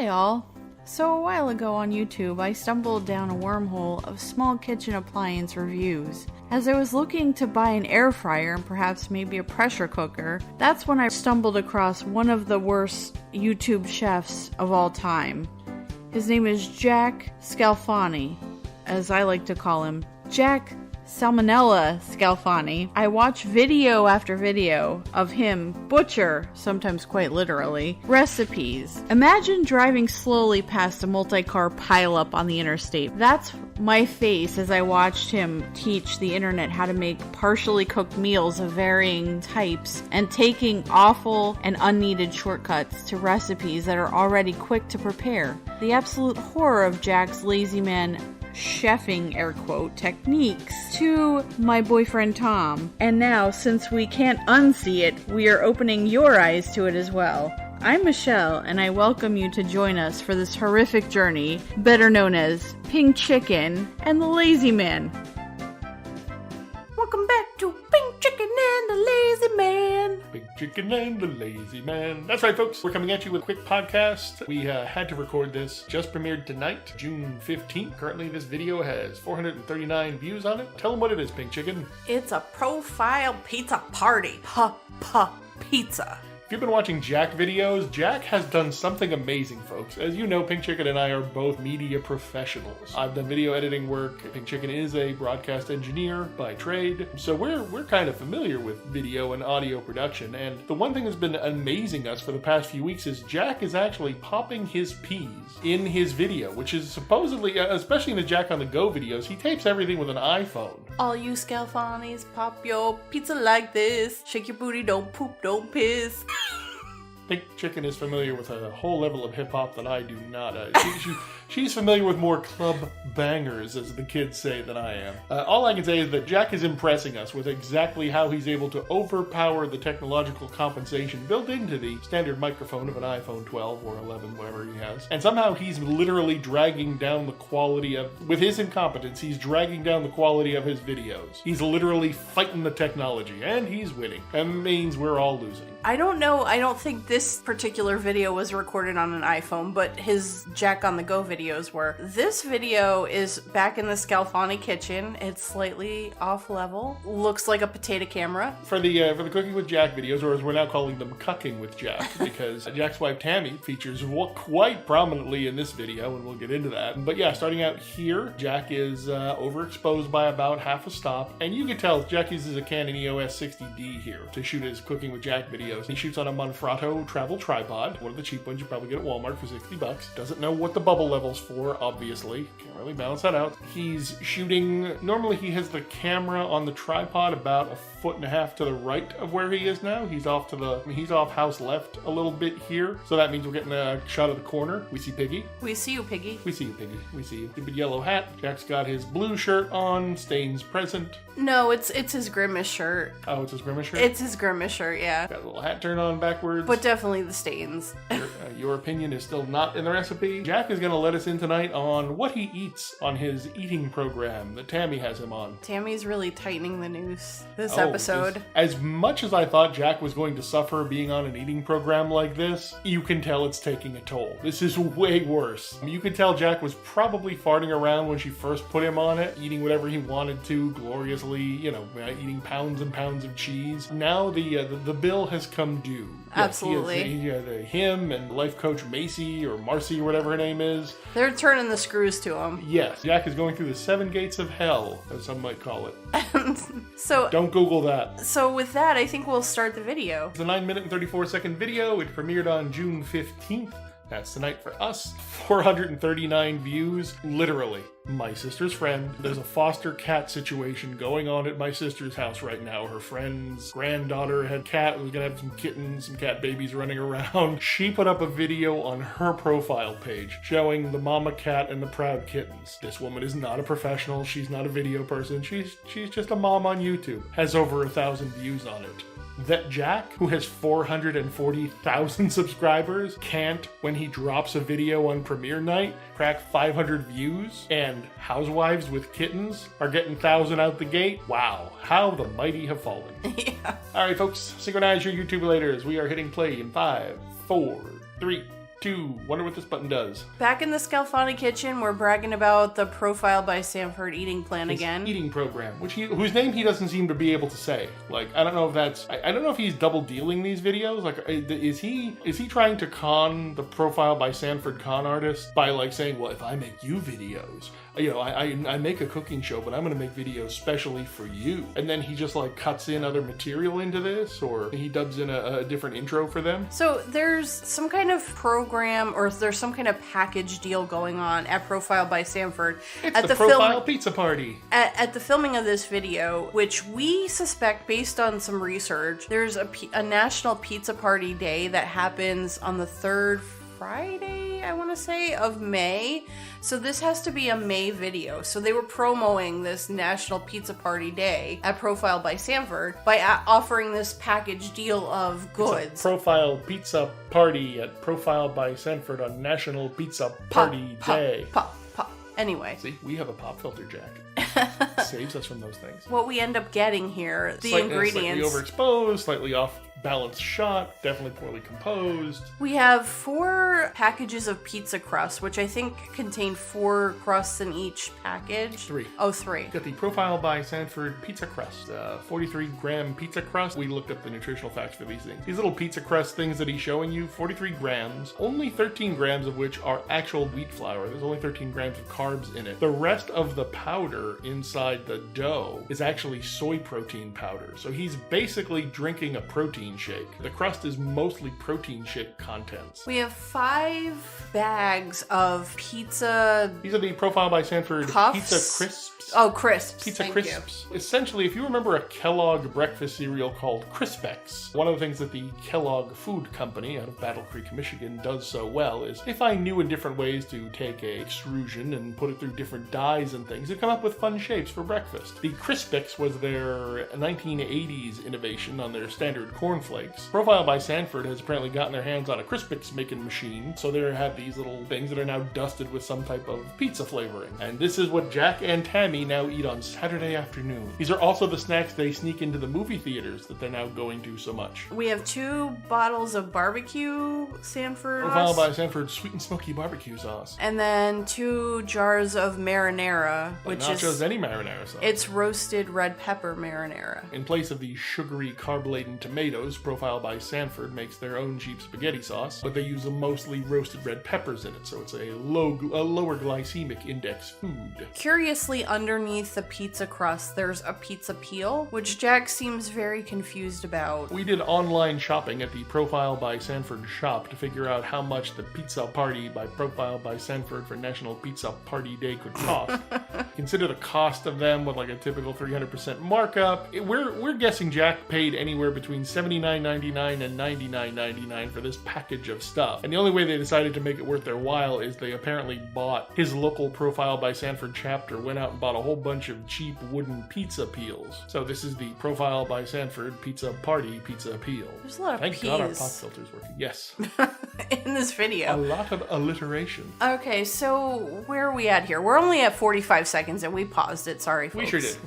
Hi all! So a while ago on YouTube, I stumbled down a wormhole of small kitchen appliance reviews. As I was looking to buy an air fryer and perhaps maybe a pressure cooker, that's when I stumbled across one of the worst YouTube chefs of all time. His name is Jack Scalfani, as I like to call him, Jack Salmonella Scalfani. I watch video after video of him butcher, sometimes quite literally, recipes. Imagine driving slowly past a multi-car pileup on the interstate. That's my face as I watched him teach the internet how to make partially cooked meals of varying types and taking awful and unneeded shortcuts to recipes that are already quick to prepare. The absolute horror of Jack's lazy man chefing, air quote, techniques to my boyfriend Tom. And now, since we can't unsee it, we are opening your eyes to it as well. I'm Michelle, and I welcome you to join us for this horrific journey, better known as Pink Chicken and the Lazy Man. Welcome back to Pink Chicken and the Lazy Man. Pink Chicken and the Lazy Man. That's right, folks. We're coming at you with a quick podcast. We had to record this. Just premiered tonight, June 15th. Currently, this video has 439 views on it. Tell them what it is, Pink Chicken. It's a profile pizza party. Pizza. If you've been watching Jack videos, Jack has done something amazing, folks. As you know, Pink Chicken and I are both media professionals. I've done video editing work. Pink Chicken is a broadcast engineer by trade. So we're kind of familiar with video and audio production. And the one thing that's been amazing us for the past few weeks is Jack is actually popping his peas in his video, which is supposedly, especially in the Jack on the Go videos, he tapes everything with an iPhone. All you Scalfanis, pop your pizza like this. Shake your booty, don't poop, don't piss. Pink Chicken is familiar with a whole level of hip-hop that I do not. She's familiar with more club bangers, as the kids say, than I am. All I can say is that Jack is impressing us with exactly how he's able to overpower the technological compensation built into the standard microphone of an iPhone 12 or 11, whatever he has. And somehow he's literally dragging down the quality of, with his incompetence, he's dragging down the quality of his videos. He's literally fighting the technology, and he's winning. That means we're all losing. I don't know, I don't think this particular video was recorded on an iPhone, but his Jack on the Go videos were. This video is back in the Scalfani kitchen. It's slightly off level. Looks like a potato camera. For the Cooking with Jack videos, or as we're now calling them, Cucking with Jack, because Jack's wife Tammy features quite prominently in this video, and we'll get into that. But yeah, starting out here, Jack is overexposed by about half a stop, and you can tell Jack uses a Canon EOS 60D here to shoot his Cooking with Jack videos. He shoots on a Manfrotto travel tripod, one of the cheap ones you probably get at Walmart for $60. Doesn't know what the bubble level's for, obviously. Can't really balance that out. He's shooting, normally he has the camera on the tripod about 1.5 feet to the right of where he is now. He's off house left a little bit here. So that means we're getting a shot of the corner. We see Piggy. We see you, Piggy. We see you, Piggy. We see you. Stupid yellow hat. Jack's got his blue shirt on. Stains present. No, it's his Grimace shirt. Oh, it's his Grimace shirt? It's his Grimace shirt, yeah. Got a little hat turned on backwards. But definitely the stains. Your opinion is still not in the recipe. Jack is going to let us in tonight on what he eats on his eating program that Tammy has him on. Tammy's really tightening the noose this episode. As much as I thought Jack was going to suffer being on an eating program like this, you can tell it's taking a toll. This is way worse. You could tell Jack was probably farting around when she first put him on it, eating whatever he wanted to, gloriously, eating pounds and pounds of cheese. Now the bill has come due. Absolutely. Him and life coach Macy or Marcy or whatever her name is. They're turning the screws to him. Yes. Jack is going through the 7 gates of hell, as some might call it. So don't Google that. So with that, I think we'll start the video. It's a 9-minute and 34-second video. It premiered on June 15th. That's tonight for us. 439 views, literally. My sister's friend. There's a foster cat situation going on at my sister's house right now. Her friend's granddaughter had cat, was gonna have some kittens, some cat babies running around. She put up a video on her profile page showing the mama cat and the proud kittens. This woman is not a professional. She's not a video person. She's just a mom on YouTube. Has over 1,000 views on it. That Jack, who has 440,000 subscribers, can't, when he drops a video on premiere night, crack 500 views, and housewives with kittens are getting 1,000 out the gate? Wow, how the mighty have fallen. Yeah. Alright folks, synchronize your YouTube laters. We are hitting play in 5, 4, 3, 2. Wonder what this button does. Back in the Scalfani kitchen, we're bragging about the Profile by Sanford eating plan again. Eating program, whose name he doesn't seem to be able to say. Like, I don't know if that's... I don't know if he's double dealing these videos. Like, is he trying to con the Profile by Sanford con artist by, like, saying, well, if I make you videos... You know, I make a cooking show, but I'm going to make videos specially for you. And then he just like cuts in other material into this, or he dubs in a different intro for them. So there's some kind of program, or there's some kind of package deal going on at Profile by Sanford. It's at the Profile Pizza Party. At the filming of this video, which we suspect based on some research, there's a National Pizza Party Day that happens on the 3rd Friday, I want to say, of May. So this has to be a May video. So they were promoting this National Pizza Party Day at Profile by Sanford by offering this package deal of goods. It's a Profile Pizza Party at Profile by Sanford on National Pizza Party Day. Pop. Anyway. See, we have a pop filter, Jack. Saves us from those things. What we end up getting here, the ingredients. Slightly overexposed, slightly off balanced shot, definitely poorly composed. We have 4 packages of pizza crust, which I think contain 4 crusts in each package. 3. Oh, 3. Got the Profile by Sanford pizza crust, 43-gram pizza crust. We looked up the nutritional facts for these things. These little pizza crust things that he's showing you, 43 grams, only 13 grams of which are actual wheat flour. There's only 13 grams of carbs in it. The rest of the powder inside the dough is actually soy protein powder. So he's basically drinking a protein shake. The crust is mostly protein shake contents. We have 5 bags of pizza. These are the Profile by Sanford Puffs? pizza crisps. Oh, crisps. Pizza Thank crisps. you. Essentially, if you remember a Kellogg breakfast cereal called Crispex, one of the things that the Kellogg Food Company out of Battle Creek, Michigan does so well is they find new and different ways to take a extrusion and put it through different dyes and things and come up with fun shapes for breakfast. The Crispex was their 1980s innovation on their standard cornflakes. Profile by Sanford has apparently gotten their hands on a Crispex making machine, so they have these little things that are now dusted with some type of pizza flavoring. And this is what Jack and Tammy now eat on Saturday afternoon. These are also the snacks they sneak into the movie theaters that they're now going to so much. We have 2 bottles of barbecue Sanford Profile sauce. by Sanford sweet and smoky barbecue sauce. And then 2 jars of marinara, But which not is just any marinara sauce. it's roasted red pepper marinara. In place of the sugary, carb-laden tomatoes, Profile by Sanford makes their own cheap spaghetti sauce, but they use mostly roasted red peppers in it, so it's a lower glycemic index food. Curiously, underneath the pizza crust, there's a pizza peel, which Jack seems very confused about. We did online shopping at the Profile by Sanford shop to figure out how much the pizza party by Profile by Sanford for National Pizza Party Day could cost. Consider the cost of them with like a typical 300% markup. We're guessing Jack paid anywhere between $79.99 and $99.99 for this package of stuff. And the only way they decided to make it worth their while is they apparently bought his local Profile by Sanford chapter, went out and bought a whole bunch of cheap wooden pizza peels. So this is the Profile by Sanford Pizza Party Pizza Peel. There's a lot of Thank peas God our pop filter's working. Yes. in this A video. lot of alliteration. Okay, so where are we at here? We're only at 45 seconds and we paused it. Sorry, folks. We sure did.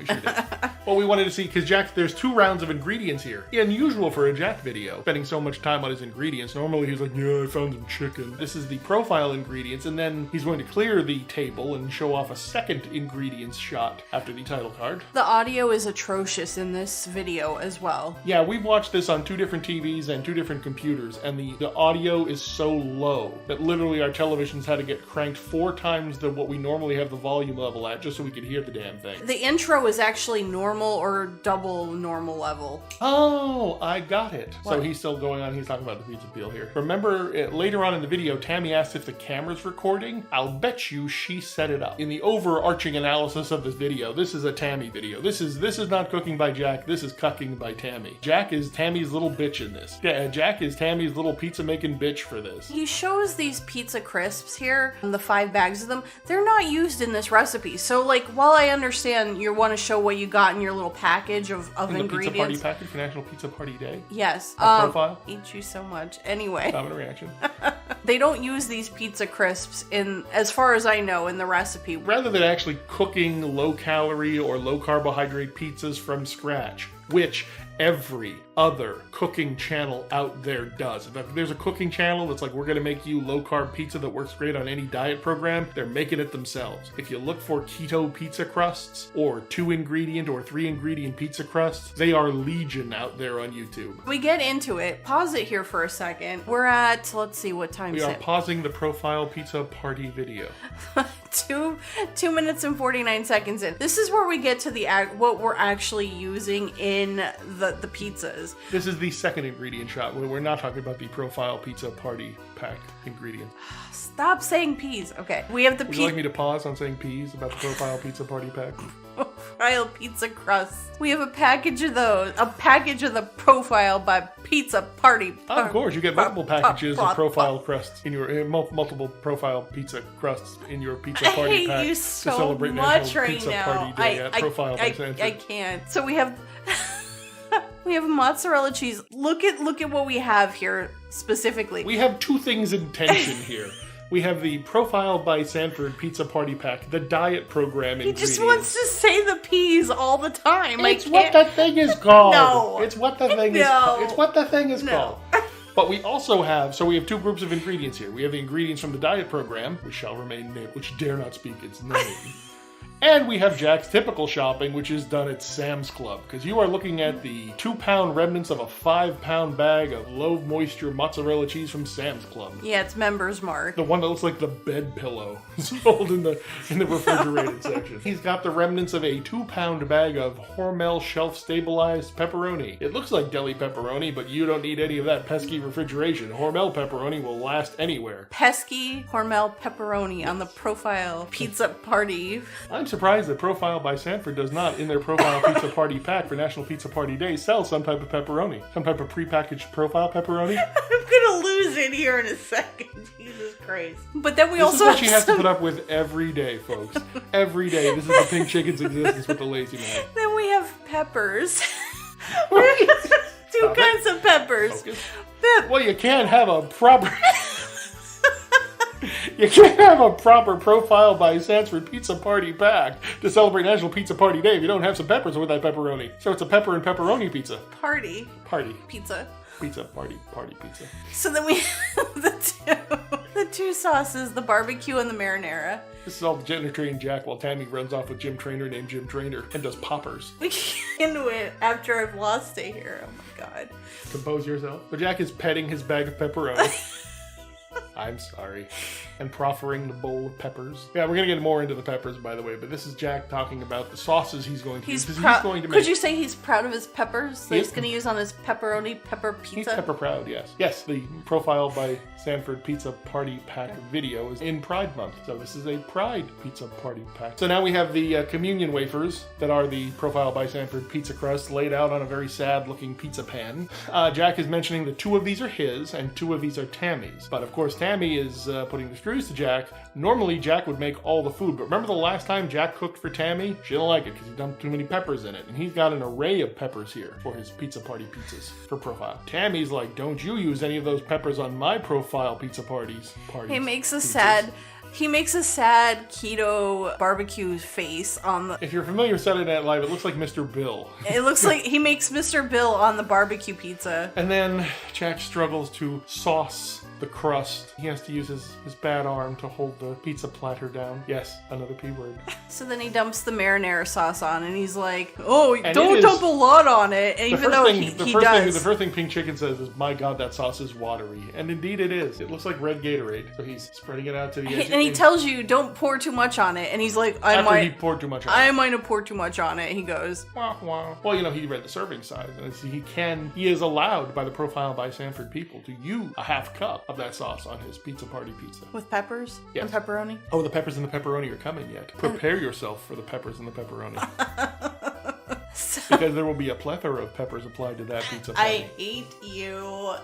Well, we wanted to see, because Jack, there's 2 rounds of ingredients here. Unusual for a Jack video, spending so much time on his ingredients. Normally he's like, yeah, I found some chicken. This is the profile ingredients, and then he's going to clear the table and show off a second ingredients shot after the title card. The audio is atrocious in this video as well. Yeah, we've watched this on 2 different TVs and 2 different computers, and the audio is so low that literally our televisions had to get cranked 4 times what we normally have the volume level at, just so we could hear the damn thing. The intro is actually normal or double normal level. Oh, I got it. What? So he's still going on. He's talking about the pizza peel here. Remember, later on in the video, Tammy asked if the camera's recording. I'll bet you she set it up. In the overarching analysis of this video, this is a Tammy video. This is not cooking by Jack. This is cucking by Tammy. Jack is Tammy's little bitch in this. Yeah, Jack is Tammy's little pizza-making bitch for this. He shows these pizza crisps here, the 5 bags of them. They're not used in this recipe. So, like, while I understand you want to show what you got in your little package of In ingredients. the pizza party package for National Pizza Party Day. Yes. Profile. Eat you so much. Anyway. Common reaction. They don't use these pizza crisps as far as I know, in the recipe. Rather than actually cooking low-calorie or low-carbohydrate pizzas from scratch, which every other cooking channel out there does. If there's a cooking channel that's like, we're going to make you low-carb pizza that works great on any diet program, they're making it themselves. If you look for keto pizza crusts or 2-ingredient or 3-ingredient pizza crusts, they are legion out there on YouTube. We get into it. Pause it here for a second. We're at, let's see what time We is are it. pausing the profile pizza party video. 2 minutes and 49 seconds in. This is where we get to what we're actually using in the pizzas. This is the second ingredient shot. We're not talking about the profile pizza party pack ingredient. Stop saying peas. Okay. We have the Would you like me to pause on saying peas about the profile pizza party pack? profile pizza crusts. We have a package of those. A package of the profile by Pizza Party. Of course, you get multiple packages of profile crusts in your multiple profile pizza crusts in your pizza party pack you to so celebrate much National right Pizza now. Party Day at Profile by Sanford. I can't. So we have we have mozzarella cheese. Look at what we have here specifically. We have two things in tension here. We have the Profile by Sanford Pizza Party Pack, the diet program He ingredients. just wants to say the peas all the time. It's what the thing is called. No. It's what the thing is called. It's what the thing is called. But we also have, we have two groups of ingredients here. We have the ingredients from the diet program, which shall remain named, which dare not speak its name. And we have Jack's typical shopping, which is done at Sam's Club. Because you are looking at the 2-pound remnants of a 5-pound bag of low-moisture mozzarella cheese from Sam's Club. Yeah, it's Members Mark. The one that looks like the bed pillow sold in the refrigerated section. He's got the remnants of a 2-pound bag of Hormel shelf-stabilized pepperoni. It looks like deli pepperoni, but you don't need any of that pesky refrigeration. Hormel pepperoni will last anywhere. Pesky Hormel pepperoni on the Profile Pizza Party. I'm surprised that Profile by Sanford does not, in their Profile Pizza Party pack for National Pizza Party Day, sell some type of pepperoni. Some type of prepackaged Profile pepperoni. I'm gonna lose it here in a second. Jesus Christ. But then we This also is what she have has to some... put up with every day, folks. Every day. This is the pink chicken's existence with the lazy man. Then we have peppers. Two kinds of peppers. Well, you can't have a proper... You can't have a proper Profile by Sanford Pizza Party pack to celebrate National Pizza Party Day if you don't have some peppers with that pepperoni. So it's a pepper and pepperoni pizza. Party. Pizza. Pizza party pizza. So then we have the two sauces, the barbecue and the marinara. This is all the Jenna Train Jack while Tammy runs off with Jim Trainer named Jim Trainer and does poppers. We get into it after I've lost it here. Oh my god. Compose yourself. So Jack is petting his bag of pepperoni. I'm sorry. And proffering the bowl of peppers. Yeah, we're going to get more into the peppers, by the way, but this is Jack talking about the sauces he's going to use. He's going to make... Could you say he's proud of his peppers that he's going to use on his pepper pizza? He's pepper proud, yes. Yes, the Profile by Sanford Pizza Party Pack video is in Pride Month, so this is a Pride Pizza Party Pack. So now we have the communion wafers that are the Profile by Sanford pizza crust laid out on a very sad-looking pizza pan. Jack is mentioning that 2 of these are his and 2 of these are Tammy's. But of course, Tammy is putting the screws to Jack. Normally, Jack would make all the food, but remember the last time Jack cooked for Tammy? She didn't like it because he dumped too many peppers in it, and he's got an array of peppers here for his pizza party pizzas for Profile. Tammy's like, don't you use any of those peppers on my Profile pizza parties. He makes a sad keto barbecue face on the... If you're familiar with Saturday Night Live, it looks like Mr. Bill. It looks like he makes Mr. Bill on the barbecue pizza. And then Jack struggles to sauce the crust. He has to use his bad arm to hold the pizza platter down. Yes, another P word. So then he dumps the marinara sauce on, and he's like, "Oh, and don't dump a lot on it." And even though he does. The first thing Pink Chicken says is, "My God, that sauce is watery," and indeed it is. It looks like red Gatorade. So he's spreading it out to the edge. And he tells you, "Don't pour too much on it." And he's like, he poured too much on it. I might have poured too much on it. He goes, wah, wah. Well, he read the serving size, and he is allowed by the Profile by Sanford people to use a half cup of that sauce on his pizza party pizza. With peppers? Yes. And pepperoni? Oh, the peppers and the pepperoni are coming yet. Prepare yourself for the peppers and the pepperoni. Because there will be a plethora of peppers applied to that pizza party. I hate you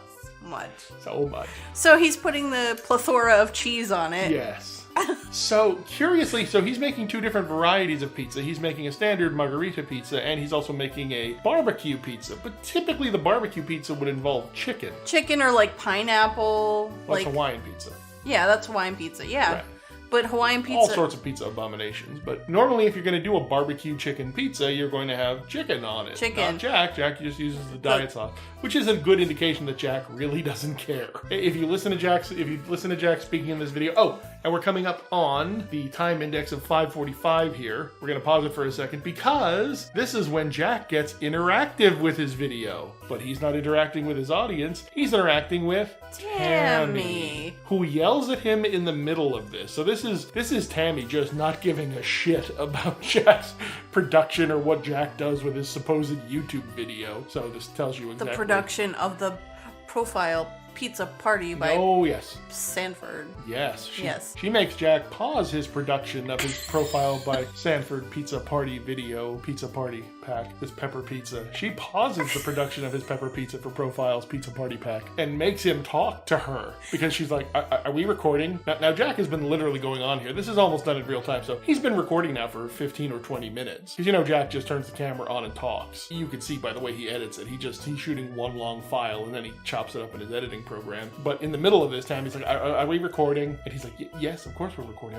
much. So much. So he's putting the plethora of cheese on it. Yes. So, curiously, he's making 2 different varieties of pizza. He's making a standard margarita pizza, and he's also making a barbecue pizza. But typically, the barbecue pizza would involve chicken. Chicken or like pineapple. Like Hawaiian pizza. Yeah, that's Hawaiian pizza, yeah. Right. But Hawaiian pizza... All sorts of pizza abominations. But normally, if you're going to do a barbecue chicken pizza, you're going to have chicken on it. Chicken. Not Jack. Jack just uses the diet sauce, which is a good indication that Jack really doesn't care. If you listen to Jack speaking in this video... Oh, and we're coming up on the time index of 5:45 here. We're going to pause it for a second because this is when Jack gets interactive with his video. But he's not interacting with his audience. He's interacting with Tammy, who yells at him in the middle of this. So this is Tammy just not giving a shit about Jack's production or what Jack does with his supposed YouTube video. So this tells you exactly. The production of the profile pizza party by Sanford. Yes. Yes. She makes Jack pause his production of his profile by Sanford pizza party video, pizza party pack, his pepper pizza. She pauses the production of his pepper pizza for Profile's pizza party pack and makes him talk to her because she's like, are we recording? Now Jack has been literally going on here. This is almost done in real time. So he's been recording now for 15 or 20 minutes. Because Jack just turns the camera on and talks. You can see by the way he edits it. He's shooting one long file and then he chops it up in his editing program. But in the middle of this time, he's like, are we recording? And he's like, yes, of course we're recording.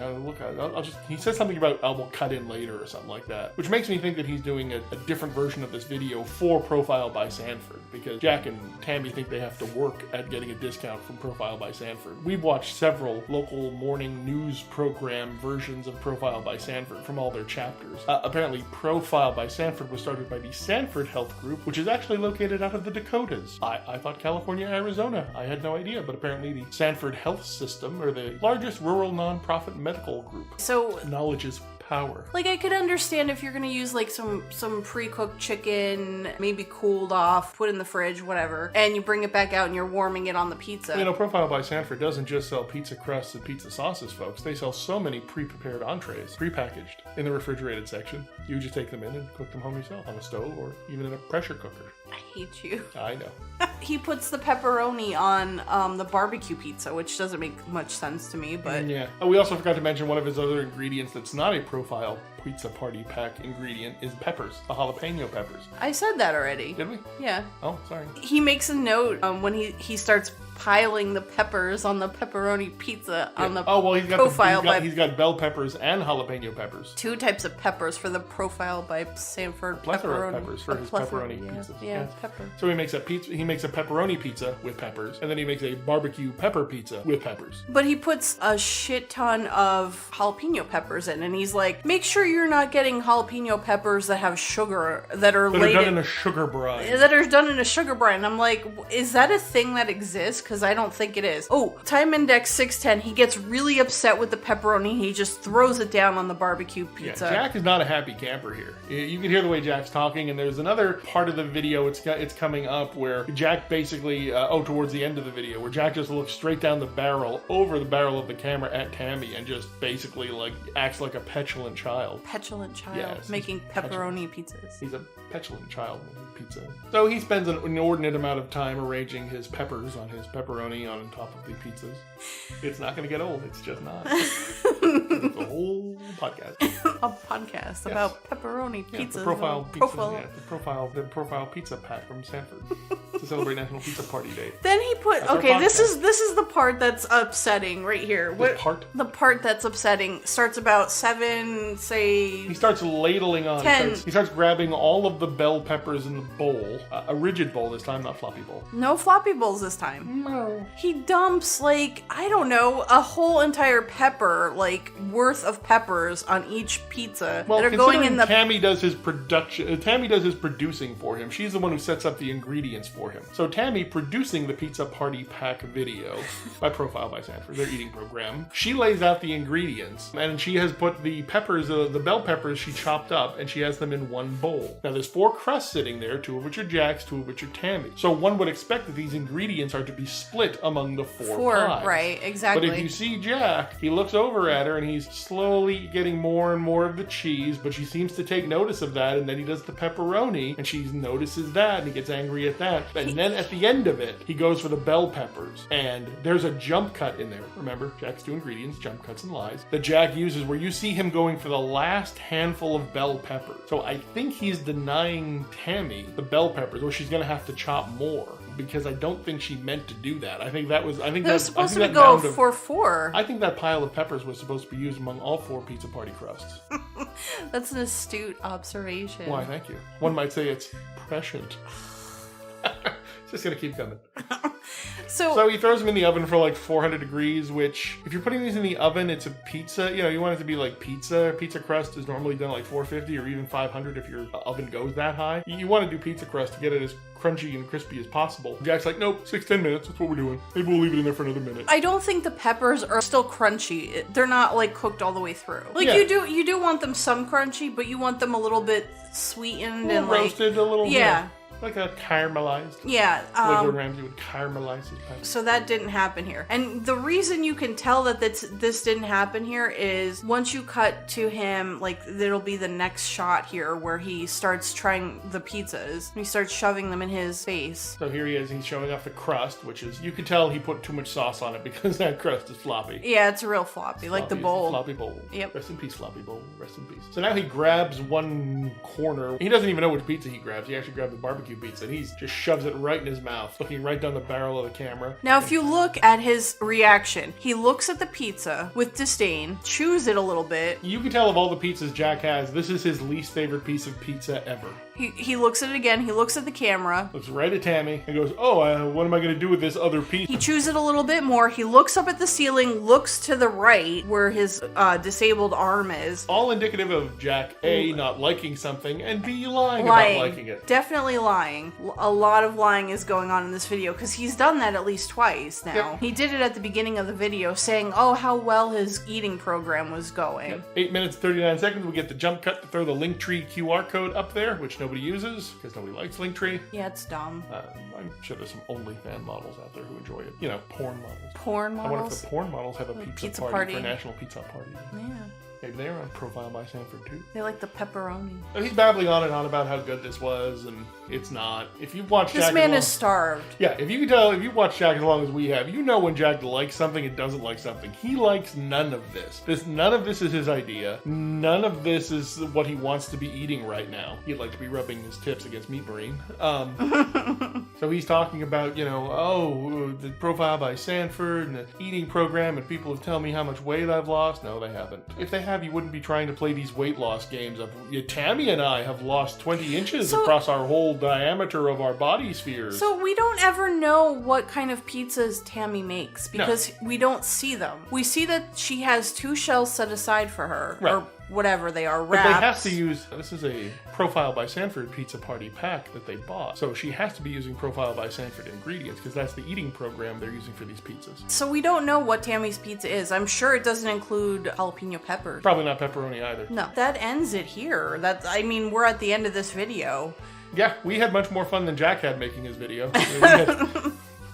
He says something about, we'll cut in later or something like that. Which makes me think that he's doing a different version of this video for Profile by Sanford. Because Jack and Tammy think they have to work at getting a discount from Profile by Sanford. We've watched several local morning news program versions of Profile by Sanford from all their chapters. Apparently, Profile by Sanford was started by the Sanford Health Group, which is actually located out of the Dakotas. I thought California, Arizona. I had no idea, but apparently the Sanford Health System are the largest rural nonprofit medical group. So knowledge is power. Like, I could understand if you're gonna use like some pre-cooked chicken, maybe cooled off, put in the fridge, whatever, and you bring it back out and you're warming it on the pizza. Profile by Sanford doesn't just sell pizza crusts and pizza sauces, folks. They sell so many pre-prepared entrees, pre-packaged in the refrigerated section. You just take them in and cook them home yourself on a stove or even in a pressure cooker. I hate you. I know. He puts the pepperoni on the barbecue pizza, which doesn't make much sense to me, but... Yeah. Oh, we also forgot to mention one of his other ingredients that's not a Profile pizza party pack ingredient is peppers, the jalapeno peppers. I said that already. Did we? Yeah. Oh, sorry. He makes a note when he starts piling the peppers on the pepperoni pizza on the Profile he's got bell peppers and jalapeno peppers. 2 types of peppers for the Profile by Sanford plethora of peppers for his pepperoni pizzas. Yeah, pepper. So he makes a pepperoni pizza with peppers, and then he makes a barbecue pepper pizza with peppers. But he puts a shit ton of jalapeno peppers in, and he's like, make sure you're not getting jalapeno peppers that have sugar, that are done in a sugar brine. That are done in a sugar brine. I'm like, is that a thing that exists? Because I don't think it is. Oh, time index 610. He gets really upset with the pepperoni. He just throws it down on the barbecue pizza. Yeah, Jack is not a happy camper here. You can hear the way Jack's talking, and there's another part of the video, it's coming up, where Jack basically, towards the end of the video, where Jack just looks straight down the barrel, over the barrel of the camera at Tammy, and just basically acts like a petulant child. Petulant child, yes, making pepperoni pizzas. He's a petulant child making pizza. So he spends an inordinate amount of time arranging his peppers on his pepperoni on top of the pizzas. It's not going to get old. It's just not. It's a whole podcast. A podcast about pepperoni pizzas. The profile pizza. The profile pizza pack from Sanford to celebrate National Pizza Party Day. Then he put this is the part that's upsetting right here. The part that's upsetting starts about 7, say. He starts ladling on. 10. He starts grabbing all of the bell peppers in the bowl, a rigid bowl this time, not floppy bowl. No floppy bowls this time. No. He dumps a whole entire pepper worth of peppers on each pizza that are going in the. Tammy does his production. Tammy does his producing for him. She's the one who sets up the ingredients for him. So Tammy producing the pizza party pack video by Profile by Sanford, their eating program. She lays out the ingredients, and she has put the peppers, the bell peppers she chopped up, and she has them in one bowl. Now there's 4 crusts sitting there, 2 of which are Jack's, 2 of which are Tammy. So one would expect that these ingredients are to be split among the 4 pies. Right, exactly. But if you see Jack, he looks over at her and he's slowly, getting more and more of the cheese, but she seems to take notice of that, and then he does the pepperoni, and she notices that, and he gets angry at that. And then at the end of it, he goes for the bell peppers, and there's a jump cut in there. Remember, Jack's 2 ingredients, jump cuts and lies, that Jack uses where you see him going for the last handful of bell peppers. So I think he's denying Tammy the bell peppers, or she's gonna have to chop more, because I don't think she meant to do that. I think that was supposed to go for 4. I think that pile of peppers was supposed to be used among all 4 pizza party crusts. That's an astute observation. Why, thank you. One might say it's prescient. It's just gonna keep coming. So he throws them in the oven for like 400 degrees, which, if you're putting these in the oven, it's a pizza. You want it to be like pizza. Pizza crust is normally done like 450 or even 500 if your oven goes that high. You want to do pizza crust to get it as crunchy and crispy as possible. Jack's like, nope, 6-10 minutes, that's what we're doing. Maybe we'll leave it in there for another minute. I don't think the peppers are still crunchy. They're not like cooked all the way through. Like you do want them some crunchy, but you want them a little bit sweetened and roasted, a little. Yeah. Like a caramelized. Yeah. Like Gordon Ramsay would caramelize his peppers. So that didn't happen here. And the reason you can tell that this didn't happen here is once you cut to him, like there'll be the next shot here where he starts trying the pizzas. He starts shoving them in his face. So here he is, he's showing off the crust, which is, you can tell he put too much sauce on it because that crust is floppy. Yeah, it's real floppy, like the bowl. Floppy bowl. Yep. Rest in peace, floppy bowl. Rest in peace. So now he grabs one corner. He doesn't even know which pizza he grabs. He actually grabbed the barbecue pizza, and he's just shoves it right in his mouth, looking right down the barrel of the camera. Now, if you look at his reaction, he looks at the pizza with disdain, chews it a little bit. You can tell of all the pizzas Jack has, this is his least favorite piece of pizza ever. He looks at it again, he looks at the camera. Looks right at Tammy and goes, oh, what am I going to do with this other piece? He chews it a little bit more, he looks up at the ceiling, looks to the right where his disabled arm is. All indicative of Jack, A, not liking something, and B, lying about liking it. Definitely lying. A lot of lying is going on in this video because he's done that at least twice now. Yep. He did it at the beginning of the video saying, oh, how well his eating program was going. Yep. 8 minutes, 39 seconds, we get the jump cut to throw the Linktree QR code up there, which nobody uses because nobody likes Linktree. Yeah, it's dumb. I'm sure there's some OnlyFans models out there who enjoy it. Porn models. Porn models? I wonder if the porn models have a pizza party for National Pizza Party. Yeah. Maybe they're on Profile by Sanford too. They like the pepperoni. He's babbling on and on about how good this was, and it's not. If you've watched Jack, this man is starved. Yeah, if you can tell, if you've watched Jack as long as we have, you know when Jack likes something and doesn't like something. He likes none of this. None of this is his idea. None of this is what he wants to be eating right now. He'd like to be rubbing his tips against Meat Marine. So he's talking about, the Profile by Sanford and the eating program, and people have told me how much weight I've lost. No, they haven't. If they have, you wouldn't be trying to play these weight loss games. Tammy and I have lost 20 inches across our whole diameter of our body spheres. So we don't ever know what kind of pizzas Tammy makes because we don't see them. We see that she has 2 shells set aside for her, or whatever they are, wraps. But they have to use, this is a Profile by Sanford pizza party pack that they bought. So she has to be using Profile by Sanford ingredients because that's the eating program they're using for these pizzas. So we don't know what Tammy's pizza is. I'm sure it doesn't include jalapeno peppers. Probably not pepperoni either. No. That ends it here. We're at the end of this video. Yeah, we had much more fun than Jack had making his video.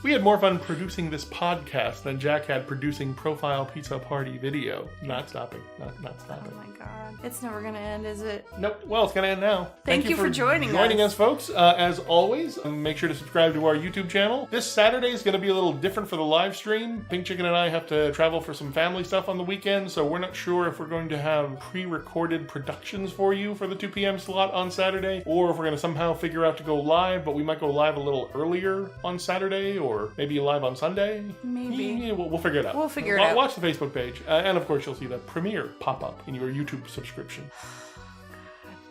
We had more fun producing this podcast than Jack had producing Profile Pizza Party video. Not stopping. Not stopping. Oh my god. It's never going to end, is it? Nope. Well, it's going to end now. Thank you for joining us, folks. As always, make sure to subscribe to our YouTube channel. This Saturday is going to be a little different for the live stream. Pink Chicken and I have to travel for some family stuff on the weekend, so we're not sure if we're going to have pre-recorded productions for you for the 2 p.m. slot on Saturday, or if we're going to somehow figure out to go live, but we might go live a little earlier on Saturday, or maybe live on Sunday. Maybe. Yeah, we'll figure it out. We'll figure it out. Watch the Facebook page, and of course you'll see the premiere pop up in your YouTube subscription.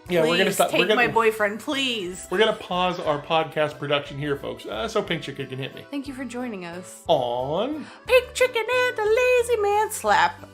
Yeah, please, we're gonna stop. Take my boyfriend, please. We're gonna pause our podcast production here, folks, so Pink Chicken can hit me. Thank you for joining us On Pink Chicken and the Lazy Man Slap.